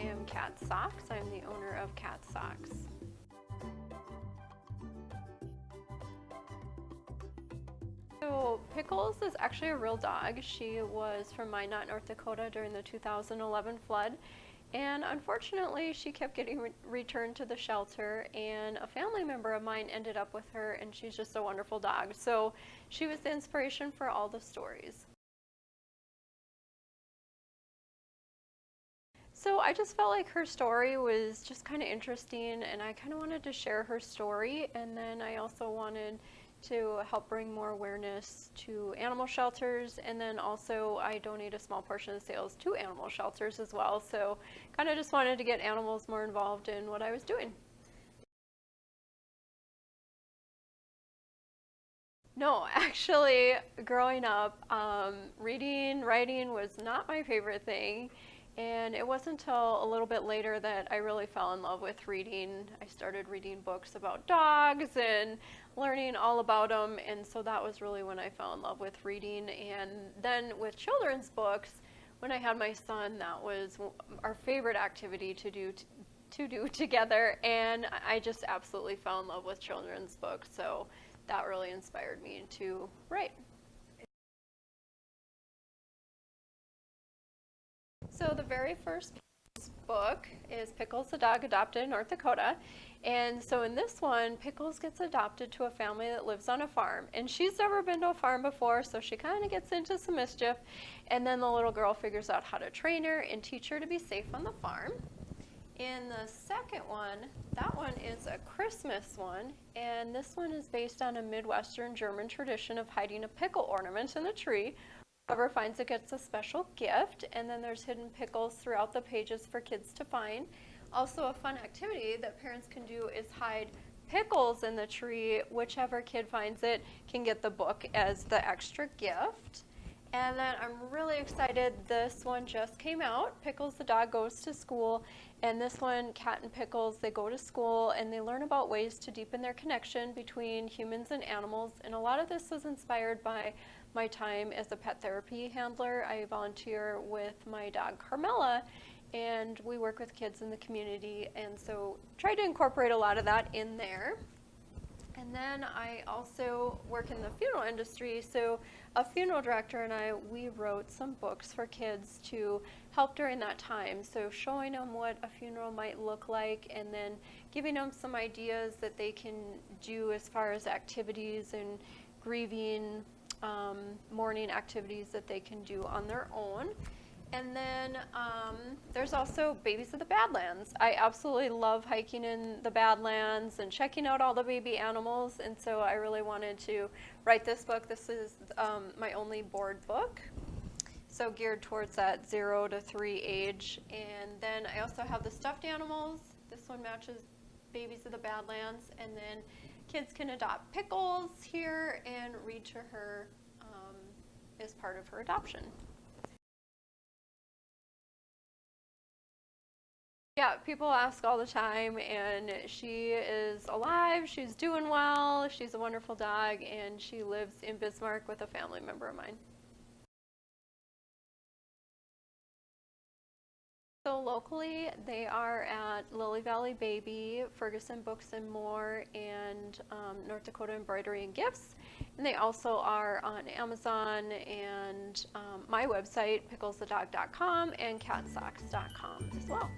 am Cat Socks. I'm the owner of Cat Socks. So Pickles is actually a real dog. She was from Minot, North Dakota during the 2011 flood. And unfortunately, she kept getting returned to the shelter, and a family member of mine ended up with her, and she's just a wonderful dog. So she was the inspiration for all the stories. So I just felt like her story was just kind of interesting, and I kind of wanted to share her story, and then I also wanted to help bring more awareness to animal shelters, and then also I donate a small portion of sales to animal shelters as well. So kind of just wanted to get animals more involved in what I was doing. No, actually, growing up, reading, writing was not my favorite thing. And it wasn't until a little bit later that I really fell in love with reading. I started reading books about dogs and learning all about them. And so that was really when I fell in love with reading. And then with children's books, when I had my son, that was our favorite activity to do together. And I just absolutely fell in love with children's books. So that really inspired me to write. So the very first book is Pickles the Dog, adopted in North Dakota. And so in this one, Pickles gets adopted to a family that lives on a farm. And she's never been to a farm before, so she kind of gets into some mischief. And then the little girl figures out how to train her and teach her to be safe on the farm. In the second one, that one is a Christmas one. And this one is based on a Midwestern German tradition of hiding a pickle ornament in the tree. Whoever finds it gets a special gift, and then there's hidden pickles throughout the pages for kids to find. Also, a fun activity that parents can do is hide pickles in the tree. Whichever kid finds it can get the book as the extra gift. And then I'm really excited, this one just came out. Pickles the Dog goes to school, and this one, Cat and Pickles, they go to school and they learn about ways to deepen their connection between humans and animals. And a lot of this was inspired by my time as a pet therapy handler. I volunteer with my dog Carmela, and we work with kids in the community, and so try to incorporate a lot of that in there. And then I also work in the funeral industry, so a funeral director and I, we wrote some books for kids to help during that time. So showing them what a funeral might look like, and then giving them some ideas that they can do as far as activities and grieving, mourning activities that they can do on their own. And then there's also Babies of the Badlands. I absolutely love hiking in the Badlands and checking out all the baby animals, and so I really wanted to write this book. This is my only board book, so geared towards that 0 to 3 age. And then I also have the stuffed animals. This one matches Babies of the Badlands, and then kids can adopt Pickles here and read to her as part of her adoption. Yeah, people ask all the time, and she is alive, she's doing well, she's a wonderful dog, and she lives in Bismarck with a family member of mine. So locally, they are at Lily Valley Baby, Ferguson Books and More, and North Dakota Embroidery and Gifts. And they also are on Amazon and my website, picklesthedog.com, and catsocks.com as well.